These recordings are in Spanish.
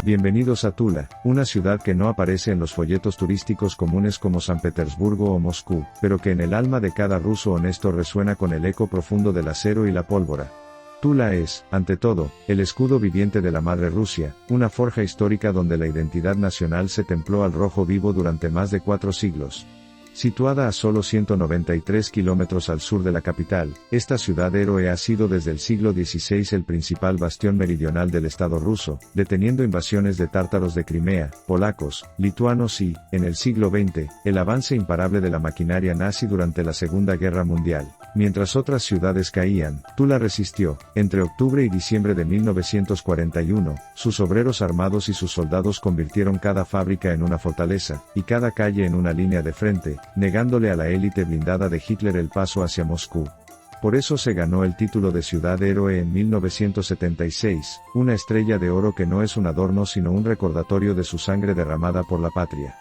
Bienvenidos a Tula, una ciudad que no aparece en los folletos turísticos comunes como San Petersburgo o Moscú, pero que en el alma de cada ruso honesto resuena con el eco profundo del acero y la pólvora. Tula es, ante todo, el escudo viviente de la madre Rusia, una forja histórica donde la identidad nacional se templó al rojo vivo durante más de 4 siglos. Situada a solo 193 kilómetros al sur de la capital, esta ciudad héroe ha sido desde el siglo XVI el principal bastión meridional del Estado ruso, deteniendo invasiones de tártaros de Crimea, polacos, lituanos y, en el siglo XX, el avance imparable de la maquinaria nazi durante la Segunda Guerra Mundial. Mientras otras ciudades caían, Tula resistió. Entre octubre y diciembre de 1941, sus obreros armados y sus soldados convirtieron cada fábrica en una fortaleza, y cada calle en una línea de frente, negándole a la élite blindada de Hitler el paso hacia Moscú. Por eso se ganó el título de Ciudad Héroe en 1976, una estrella de oro que no es un adorno sino un recordatorio de su sangre derramada por la patria.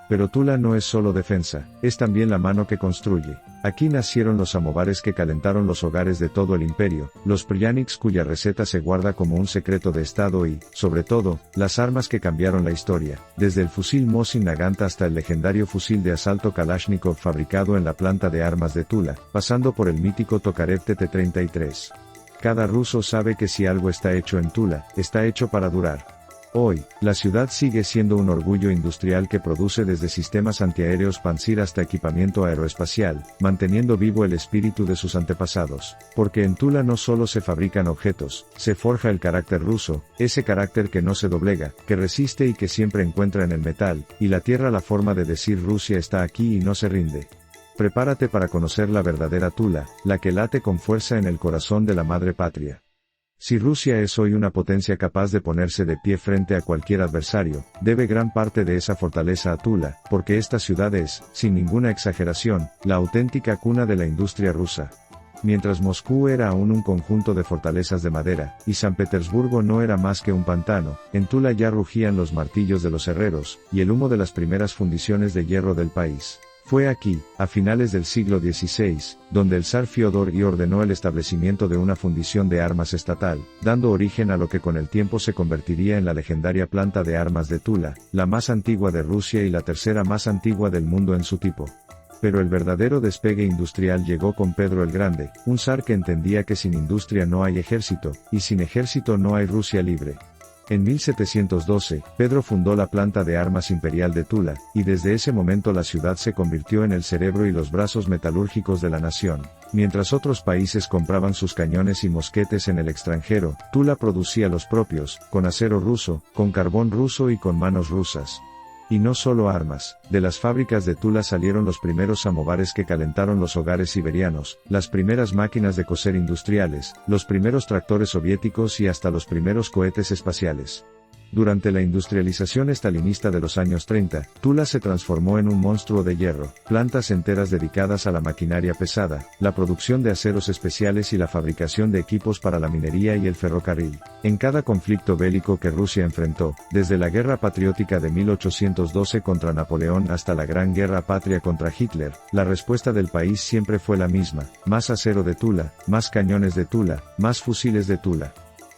Pero Tula no es solo defensa, es también la mano que construye. Aquí nacieron los samovares que calentaron los hogares de todo el imperio, los pryanics cuya receta se guarda como un secreto de estado y, sobre todo, las armas que cambiaron la historia, desde el fusil Mosin Nagant hasta el legendario fusil de asalto Kalashnikov fabricado en la planta de armas de Tula, pasando por el mítico Tokarev TT-33. Cada ruso sabe que si algo está hecho en Tula, está hecho para durar. Hoy, la ciudad sigue siendo un orgullo industrial que produce desde sistemas antiaéreos Pantsir hasta equipamiento aeroespacial, manteniendo vivo el espíritu de sus antepasados. Porque en Tula no solo se fabrican objetos, se forja el carácter ruso, ese carácter que no se doblega, que resiste y que siempre encuentra en el metal, y la tierra la forma de decir Rusia está aquí y no se rinde. Prepárate para conocer la verdadera Tula, la que late con fuerza en el corazón de la madre patria. Si Rusia es hoy una potencia capaz de ponerse de pie frente a cualquier adversario, debe gran parte de esa fortaleza a Tula, porque esta ciudad es, sin ninguna exageración, la auténtica cuna de la industria rusa. Mientras Moscú era aún un conjunto de fortalezas de madera, y San Petersburgo no era más que un pantano, en Tula ya rugían los martillos de los herreros, y el humo de las primeras fundiciones de hierro del país. Fue aquí, a finales del siglo XVI, donde el zar Fiódor I ordenó el establecimiento de una fundición de armas estatal, dando origen a lo que con el tiempo se convertiría en la legendaria planta de armas de Tula, la más antigua de Rusia y la tercera más antigua del mundo en su tipo. Pero el verdadero despegue industrial llegó con Pedro el Grande, un zar que entendía que sin industria no hay ejército, y sin ejército no hay Rusia libre. En 1712, Pedro fundó la planta de armas imperial de Tula, y desde ese momento la ciudad se convirtió en el cerebro y los brazos metalúrgicos de la nación. Mientras otros países compraban sus cañones y mosquetes en el extranjero, Tula producía los propios, con acero ruso, con carbón ruso y con manos rusas. Y no solo armas, de las fábricas de Tula salieron los primeros samovares que calentaron los hogares siberianos, las primeras máquinas de coser industriales, los primeros tractores soviéticos y hasta los primeros cohetes espaciales. Durante la industrialización estalinista de los años 30, Tula se transformó en un monstruo de hierro, plantas enteras dedicadas a la maquinaria pesada, la producción de aceros especiales y la fabricación de equipos para la minería y el ferrocarril. En cada conflicto bélico que Rusia enfrentó, desde la Guerra Patriótica de 1812 contra Napoleón hasta la Gran Guerra Patria contra Hitler, la respuesta del país siempre fue la misma: más acero de Tula, más cañones de Tula, más fusiles de Tula.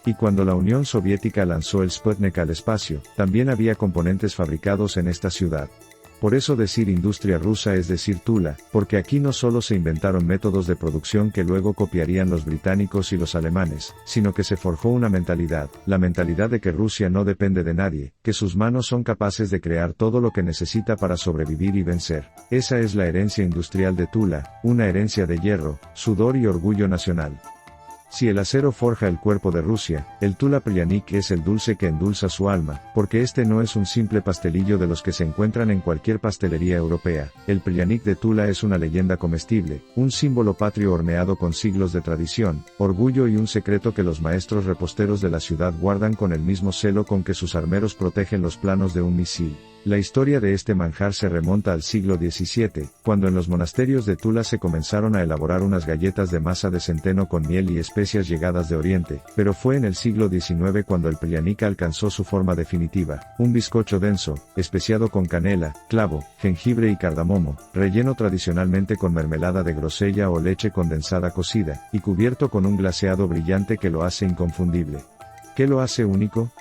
Y cuando la Unión Soviética lanzó el Sputnik al espacio, también había componentes fabricados en esta ciudad. Por eso decir industria rusa es decir Tula, porque aquí no solo se inventaron métodos de producción que luego copiarían los británicos y los alemanes, sino que se forjó una mentalidad, la mentalidad de que Rusia no depende de nadie, que sus manos son capaces de crear todo lo que necesita para sobrevivir y vencer. Esa es la herencia industrial de Tula, una herencia de hierro, sudor y orgullo nacional. Si el acero forja el cuerpo de Rusia, el Tula Pryanik es el dulce que endulza su alma, porque este no es un simple pastelillo de los que se encuentran en cualquier pastelería europea. El Pryanik de Tula es una leyenda comestible, un símbolo patrio horneado con siglos de tradición, orgullo y un secreto que los maestros reposteros de la ciudad guardan con el mismo celo con que sus armeros protegen los planos de un misil. La historia de este manjar se remonta al siglo XVII, cuando en los monasterios de Tula se comenzaron a elaborar unas galletas de masa de centeno con miel y especias llegadas de Oriente, pero fue en el siglo XIX cuando el pryanik alcanzó su forma definitiva, un bizcocho denso, especiado con canela, clavo, jengibre y cardamomo, relleno tradicionalmente con mermelada de grosella o leche condensada cocida, y cubierto con un glaseado brillante que lo hace inconfundible. ¿Qué lo hace único?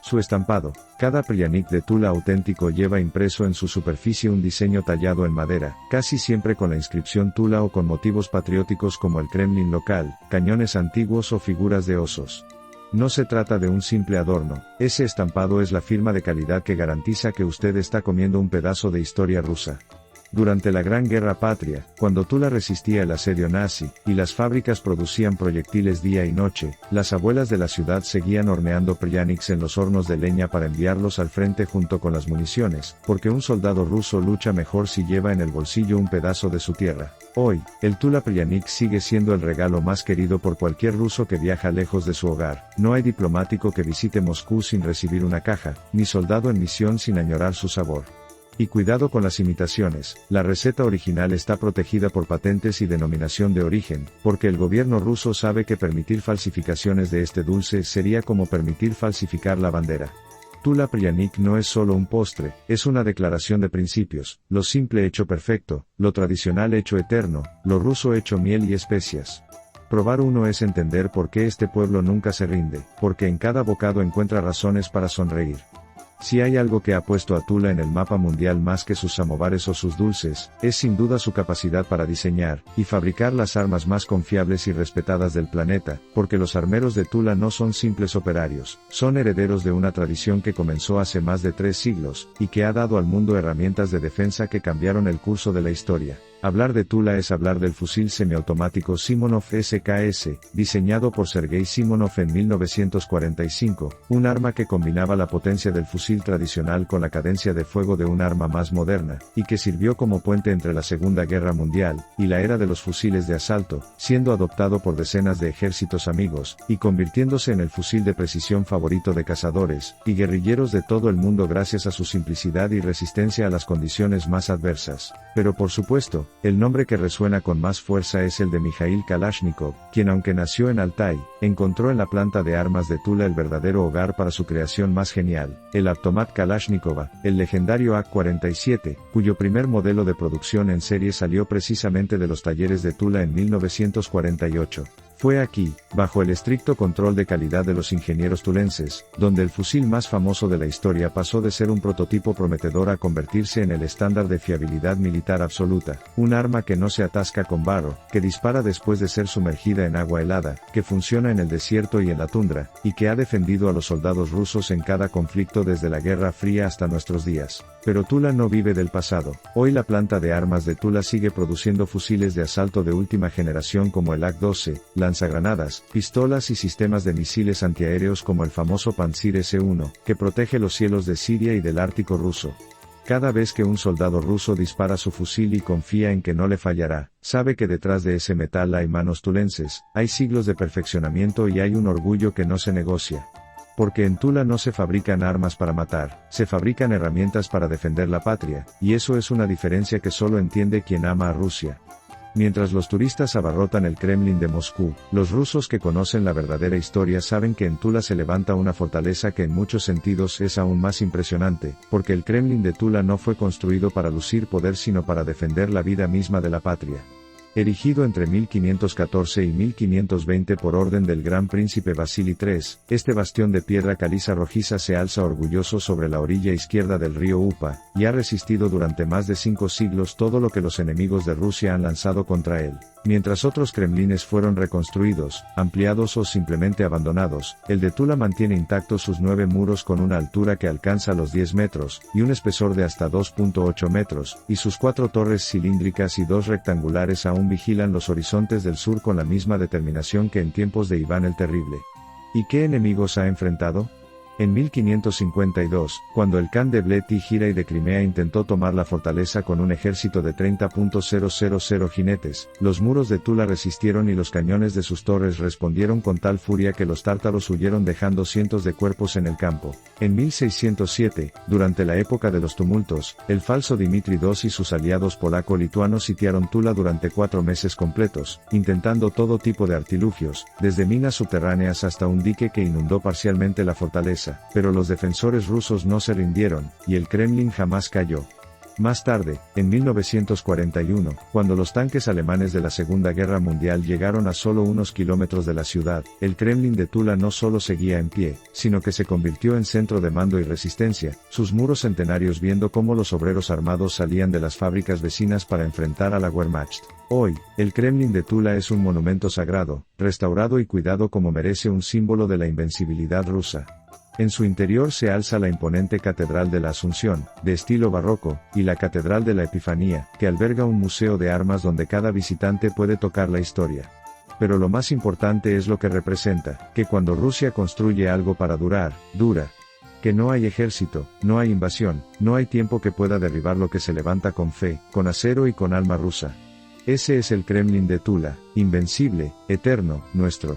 Su estampado. Cada Pryanik de Tula auténtico lleva impreso en su superficie un diseño tallado en madera, casi siempre con la inscripción Tula o con motivos patrióticos como el Kremlin local, cañones antiguos o figuras de osos. No se trata de un simple adorno, ese estampado es la firma de calidad que garantiza que usted está comiendo un pedazo de historia rusa. Durante la Gran Guerra Patria, cuando Tula resistía el asedio nazi, y las fábricas producían proyectiles día y noche, las abuelas de la ciudad seguían horneando Pryaniks en los hornos de leña para enviarlos al frente junto con las municiones, porque un soldado ruso lucha mejor si lleva en el bolsillo un pedazo de su tierra. Hoy, el Tula Pryanik sigue siendo el regalo más querido por cualquier ruso que viaja lejos de su hogar. No hay diplomático que visite Moscú sin recibir una caja, ni soldado en misión sin añorar su sabor. Y cuidado con las imitaciones, la receta original está protegida por patentes y denominación de origen, porque el gobierno ruso sabe que permitir falsificaciones de este dulce sería como permitir falsificar la bandera. Tula Pryanik no es solo un postre, es una declaración de principios, lo simple hecho perfecto, lo tradicional hecho eterno, lo ruso hecho miel y especias. Probar uno es entender por qué este pueblo nunca se rinde, porque en cada bocado encuentra razones para sonreír. Si hay algo que ha puesto a Tula en el mapa mundial más que sus samovares o sus dulces, es sin duda su capacidad para diseñar y fabricar las armas más confiables y respetadas del planeta, porque los armeros de Tula no son simples operarios, son herederos de una tradición que comenzó hace más de 3 siglos, y que ha dado al mundo herramientas de defensa que cambiaron el curso de la historia. Hablar de Tula es hablar del fusil semiautomático Simonov SKS, diseñado por Sergei Simonov en 1945, un arma que combinaba la potencia del fusil tradicional con la cadencia de fuego de un arma más moderna, y que sirvió como puente entre la Segunda Guerra Mundial y la era de los fusiles de asalto, siendo adoptado por decenas de ejércitos amigos, y convirtiéndose en el fusil de precisión favorito de cazadores y guerrilleros de todo el mundo gracias a su simplicidad y resistencia a las condiciones más adversas. Pero por supuesto, el nombre que resuena con más fuerza es el de Mikhail Kalashnikov, quien aunque nació en Altai, encontró en la planta de armas de Tula el verdadero hogar para su creación más genial, el Automat Kalashnikova, el legendario AK-47, cuyo primer modelo de producción en serie salió precisamente de los talleres de Tula en 1948. Fue aquí, bajo el estricto control de calidad de los ingenieros tulenses, donde el fusil más famoso de la historia pasó de ser un prototipo prometedor a convertirse en el estándar de fiabilidad militar absoluta, un arma que no se atasca con barro, que dispara después de ser sumergida en agua helada, que funciona en el desierto y en la tundra, y que ha defendido a los soldados rusos en cada conflicto desde la Guerra Fría hasta nuestros días. Pero Tula no vive del pasado. Hoy la planta de armas de Tula sigue produciendo fusiles de asalto de última generación como el AK-12, lanzagranadas, pistolas y sistemas de misiles antiaéreos como el famoso Pantsir S-1, que protege los cielos de Siria y del Ártico ruso. Cada vez que un soldado ruso dispara su fusil y confía en que no le fallará, sabe que detrás de ese metal hay manos tulenses, hay siglos de perfeccionamiento y hay un orgullo que no se negocia. Porque en Tula no se fabrican armas para matar, se fabrican herramientas para defender la patria, y eso es una diferencia que solo entiende quien ama a Rusia. Mientras los turistas abarrotan el Kremlin de Moscú, los rusos que conocen la verdadera historia saben que en Tula se levanta una fortaleza que en muchos sentidos es aún más impresionante, porque el Kremlin de Tula no fue construido para lucir poder sino para defender la vida misma de la patria. Erigido entre 1514 y 1520 por orden del gran príncipe Vasili III, este bastión de piedra caliza rojiza se alza orgulloso sobre la orilla izquierda del río Upa, y ha resistido durante más de 5 siglos todo lo que los enemigos de Rusia han lanzado contra él. Mientras otros kremlines fueron reconstruidos, ampliados o simplemente abandonados, el de Tula mantiene intactos sus 9 muros con una altura que alcanza los 10 metros, y un espesor de hasta 2.8 metros, y sus 4 torres cilíndricas y 2 rectangulares aún vigilan los horizontes del sur con la misma determinación que en tiempos de Iván el Terrible. ¿Y qué enemigos ha enfrentado? En 1552, cuando el Khan de Bled y Giray de Crimea intentó tomar la fortaleza con un ejército de 30.000 jinetes, los muros de Tula resistieron y los cañones de sus torres respondieron con tal furia que los tártaros huyeron dejando cientos de cuerpos en el campo. En 1607, durante la época de los tumultos, el falso Dmitri II y sus aliados polaco-lituanos sitiaron Tula durante 4 meses completos, intentando todo tipo de artilugios, desde minas subterráneas hasta un dique que inundó parcialmente la fortaleza. Pero los defensores rusos no se rindieron, y el Kremlin jamás cayó. Más tarde, en 1941, cuando los tanques alemanes de la Segunda Guerra Mundial llegaron a solo unos kilómetros de la ciudad, el Kremlin de Tula no solo seguía en pie, sino que se convirtió en centro de mando y resistencia, sus muros centenarios viendo cómo los obreros armados salían de las fábricas vecinas para enfrentar a la Wehrmacht. Hoy, el Kremlin de Tula es un monumento sagrado, restaurado y cuidado como merece un símbolo de la invencibilidad rusa. En su interior se alza la imponente Catedral de la Asunción, de estilo barroco, y la Catedral de la Epifanía, que alberga un museo de armas donde cada visitante puede tocar la historia. Pero lo más importante es lo que representa, que cuando Rusia construye algo para durar, dura. Que no hay ejército, no hay invasión, no hay tiempo que pueda derribar lo que se levanta con fe, con acero y con alma rusa. Ese es el Kremlin de Tula, invencible, eterno, nuestro.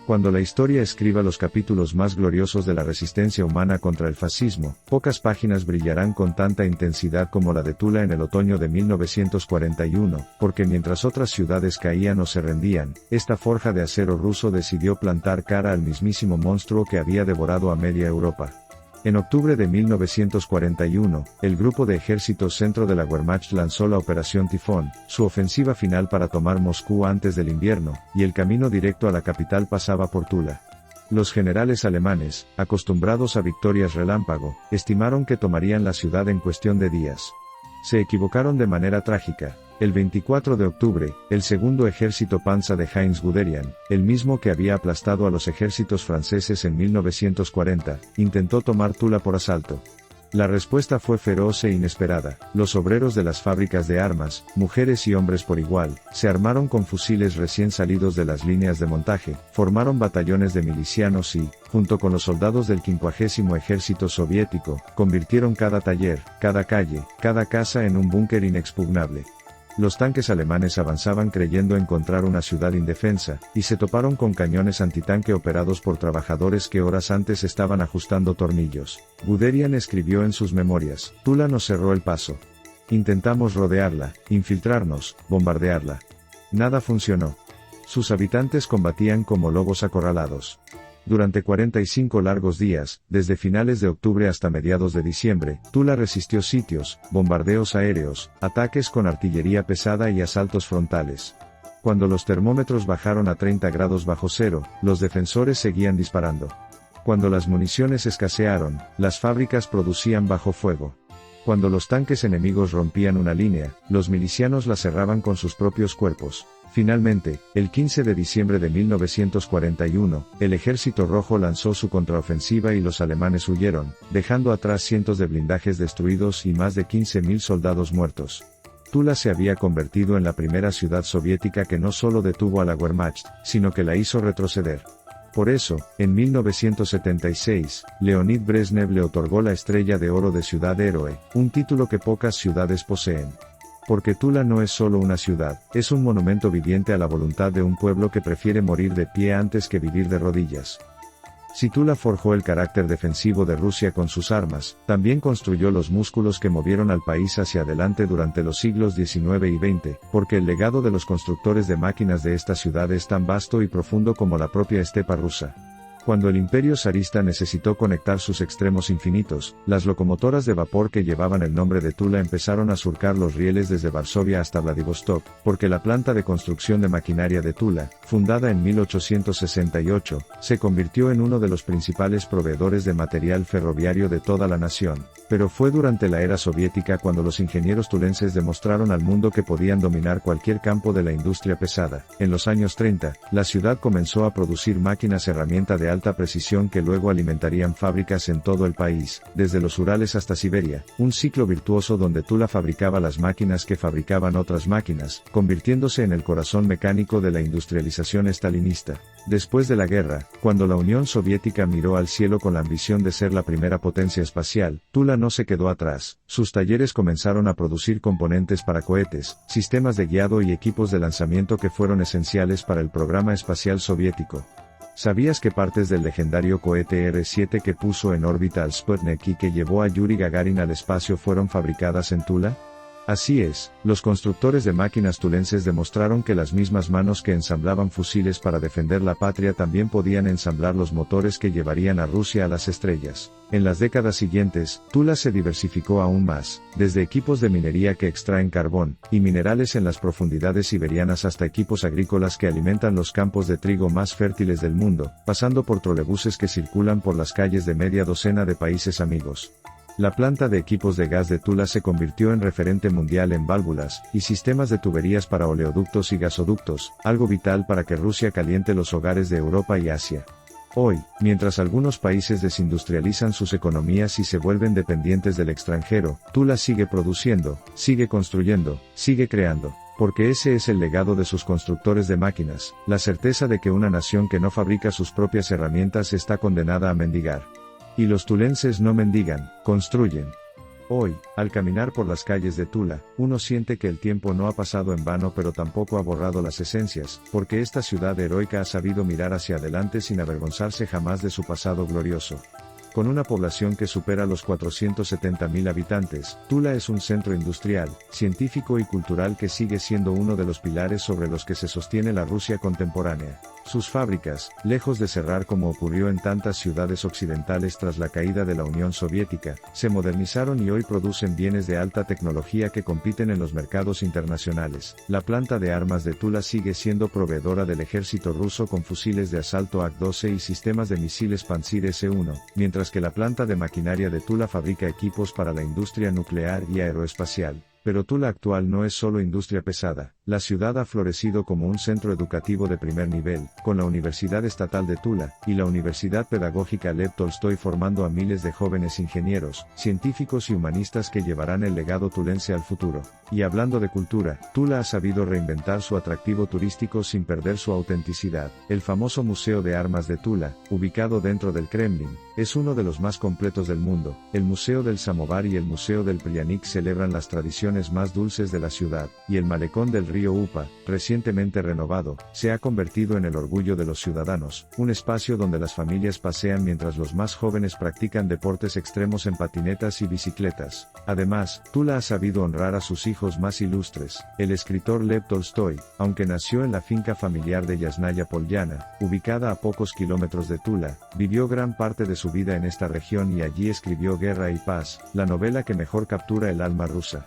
Cuando la historia escriba los capítulos más gloriosos de la resistencia humana contra el fascismo, pocas páginas brillarán con tanta intensidad como la de Tula en el otoño de 1941, porque mientras otras ciudades caían o se rendían, esta forja de acero ruso decidió plantar cara al mismísimo monstruo que había devorado a media Europa. En octubre de 1941, el grupo de ejércitos centro de la Wehrmacht lanzó la Operación Tifón, su ofensiva final para tomar Moscú antes del invierno, y el camino directo a la capital pasaba por Tula. Los generales alemanes, acostumbrados a victorias relámpago, estimaron que tomarían la ciudad en cuestión de días. Se equivocaron de manera trágica. El 24 de octubre, el segundo ejército Panza de Heinz Guderian, el mismo que había aplastado a los ejércitos franceses en 1940, intentó tomar Tula por asalto. La respuesta fue feroz e inesperada. Los obreros de las fábricas de armas, mujeres y hombres por igual, se armaron con fusiles recién salidos de las líneas de montaje, formaron batallones de milicianos y, junto con los soldados del 50º Ejército Soviético, convirtieron cada taller, cada calle, cada casa en un búnker inexpugnable. Los tanques alemanes avanzaban creyendo encontrar una ciudad indefensa, y se toparon con cañones antitanque operados por trabajadores que horas antes estaban ajustando tornillos. Guderian escribió en sus memorias: Tula nos cerró el paso. Intentamos rodearla, infiltrarnos, bombardearla. Nada funcionó. Sus habitantes combatían como lobos acorralados. Durante 45 largos días, desde finales de octubre hasta mediados de diciembre, Tula resistió sitios, bombardeos aéreos, ataques con artillería pesada y asaltos frontales. Cuando los termómetros bajaron a 30 grados bajo cero, los defensores seguían disparando. Cuando las municiones escasearon, las fábricas producían bajo fuego. Cuando los tanques enemigos rompían una línea, los milicianos la cerraban con sus propios cuerpos. Finalmente, el 15 de diciembre de 1941, el Ejército Rojo lanzó su contraofensiva y los alemanes huyeron, dejando atrás cientos de blindajes destruidos y más de 15.000 soldados muertos. Tula se había convertido en la primera ciudad soviética que no solo detuvo a la Wehrmacht, sino que la hizo retroceder. Por eso, en 1976, Leonid Brezhnev le otorgó la Estrella de Oro de Ciudad Héroe, un título que pocas ciudades poseen. Porque Tula no es solo una ciudad, es un monumento viviente a la voluntad de un pueblo que prefiere morir de pie antes que vivir de rodillas. Si Tula forjó el carácter defensivo de Rusia con sus armas, también construyó los músculos que movieron al país hacia adelante durante los siglos XIX y XX, porque el legado de los constructores de máquinas de esta ciudad es tan vasto y profundo como la propia estepa rusa. Cuando el imperio zarista necesitó conectar sus extremos infinitos, las locomotoras de vapor que llevaban el nombre de Tula empezaron a surcar los rieles desde Varsovia hasta Vladivostok, porque la planta de construcción de maquinaria de Tula, fundada en 1868, se convirtió en uno de los principales proveedores de material ferroviario de toda la nación. Pero fue durante la era soviética cuando los ingenieros tulenses demostraron al mundo que podían dominar cualquier campo de la industria pesada. En los años 30, la ciudad comenzó a producir máquinas herramienta de alta precisión que luego alimentarían fábricas en todo el país, desde los Urales hasta Siberia, un ciclo virtuoso donde Tula fabricaba las máquinas que fabricaban otras máquinas, convirtiéndose en el corazón mecánico de la industrialización estalinista. Después de la guerra, cuando la Unión Soviética miró al cielo con la ambición de ser la primera potencia espacial, Tula no se quedó atrás. Sus talleres comenzaron a producir componentes para cohetes, sistemas de guiado y equipos de lanzamiento que fueron esenciales para el programa espacial soviético. ¿Sabías que partes del legendario cohete R-7 que puso en órbita al Sputnik y que llevó a Yuri Gagarin al espacio fueron fabricadas en Tula? Así es, los constructores de máquinas tulenses demostraron que las mismas manos que ensamblaban fusiles para defender la patria también podían ensamblar los motores que llevarían a Rusia a las estrellas. En las décadas siguientes, Tula se diversificó aún más, desde equipos de minería que extraen carbón y minerales en las profundidades siberianas hasta equipos agrícolas que alimentan los campos de trigo más fértiles del mundo, pasando por trolebuses que circulan por las calles de media docena de países amigos. La planta de equipos de gas de Tula se convirtió en referente mundial en válvulas y sistemas de tuberías para oleoductos y gasoductos, algo vital para que Rusia caliente los hogares de Europa y Asia. Hoy, mientras algunos países desindustrializan sus economías y se vuelven dependientes del extranjero, Tula sigue produciendo, sigue construyendo, sigue creando. Porque ese es el legado de sus constructores de máquinas, la certeza de que una nación que no fabrica sus propias herramientas está condenada a mendigar. Y los tulenses no mendigan, construyen. Hoy, al caminar por las calles de Tula, uno siente que el tiempo no ha pasado en vano pero tampoco ha borrado las esencias, porque esta ciudad heroica ha sabido mirar hacia adelante sin avergonzarse jamás de su pasado glorioso. Con una población que supera los 470.000 habitantes, Tula es un centro industrial, científico y cultural que sigue siendo uno de los pilares sobre los que se sostiene la Rusia contemporánea. Sus fábricas, lejos de cerrar como ocurrió en tantas ciudades occidentales tras la caída de la Unión Soviética, se modernizaron y hoy producen bienes de alta tecnología que compiten en los mercados internacionales. La planta de armas de Tula sigue siendo proveedora del ejército ruso con fusiles de asalto AK-12 y sistemas de misiles Pantsir S-1, mientras que la planta de maquinaria de Tula fabrica equipos para la industria nuclear y aeroespacial. Pero Tula actual no es solo industria pesada, la ciudad ha florecido como un centro educativo de primer nivel, con la Universidad Estatal de Tula, y la Universidad Pedagógica Lev Tolstoy formando a miles de jóvenes ingenieros, científicos y humanistas que llevarán el legado tulense al futuro. Y hablando de cultura, Tula ha sabido reinventar su atractivo turístico sin perder su autenticidad. El famoso Museo de Armas de Tula, ubicado dentro del Kremlin, es uno de los más completos del mundo. El Museo del Samovar y el Museo del Pryanik celebran las tradiciones más dulces de la ciudad, y el malecón del río Upa, recientemente renovado, se ha convertido en el orgullo de los ciudadanos, un espacio donde las familias pasean mientras los más jóvenes practican deportes extremos en patinetas y bicicletas. Además, Tula ha sabido honrar a sus hijos más ilustres. El escritor Lev Tolstoy, aunque nació en la finca familiar de Yasnaya Polyana, ubicada a pocos kilómetros de Tula, vivió gran parte de su vida en esta región y allí escribió Guerra y Paz, la novela que mejor captura el alma rusa.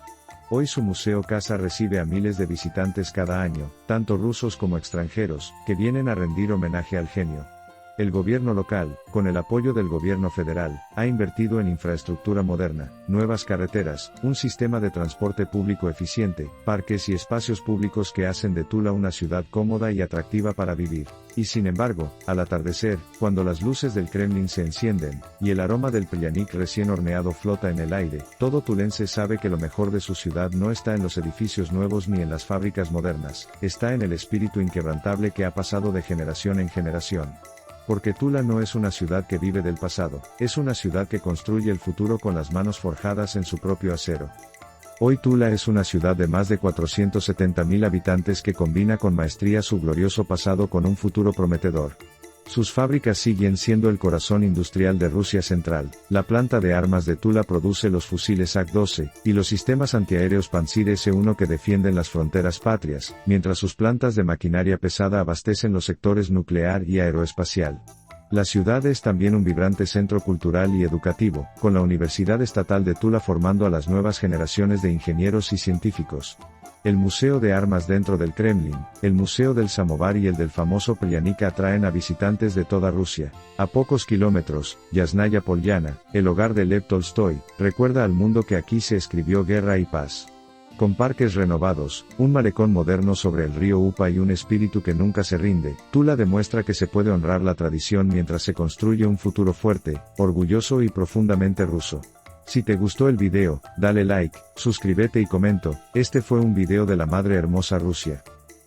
Hoy su museo casa recibe a miles de visitantes cada año, tanto rusos como extranjeros, que vienen a rendir homenaje al genio. El gobierno local, con el apoyo del gobierno federal, ha invertido en infraestructura moderna, nuevas carreteras, un sistema de transporte público eficiente, parques y espacios públicos que hacen de Tula una ciudad cómoda y atractiva para vivir. Y sin embargo, al atardecer, cuando las luces del Kremlin se encienden, y el aroma del Pryanik recién horneado flota en el aire, todo tulense sabe que lo mejor de su ciudad no está en los edificios nuevos ni en las fábricas modernas, está en el espíritu inquebrantable que ha pasado de generación en generación. Porque Tula no es una ciudad que vive del pasado, es una ciudad que construye el futuro con las manos forjadas en su propio acero. Hoy Tula es una ciudad de más de 470.000 habitantes que combina con maestría su glorioso pasado con un futuro prometedor. Sus fábricas siguen siendo el corazón industrial de Rusia Central. La planta de armas de Tula produce los fusiles AK-12 y los sistemas antiaéreos Pantsir S-1 que defienden las fronteras patrias, mientras sus plantas de maquinaria pesada abastecen los sectores nuclear y aeroespacial. La ciudad es también un vibrante centro cultural y educativo, con la Universidad Estatal de Tula formando a las nuevas generaciones de ingenieros y científicos. El Museo de Armas dentro del Kremlin, el Museo del Samovar y el del famoso Pryanik atraen a visitantes de toda Rusia. A pocos kilómetros, Yasnaya Polyana, el hogar de Lev Tolstoy, recuerda al mundo que aquí se escribió Guerra y Paz. Con parques renovados, un malecón moderno sobre el río Upa y un espíritu que nunca se rinde, Tula demuestra que se puede honrar la tradición mientras se construye un futuro fuerte, orgulloso y profundamente ruso. Si te gustó el video, dale like, suscríbete y comento. Este fue un video de la Madre Hermosa Rusia.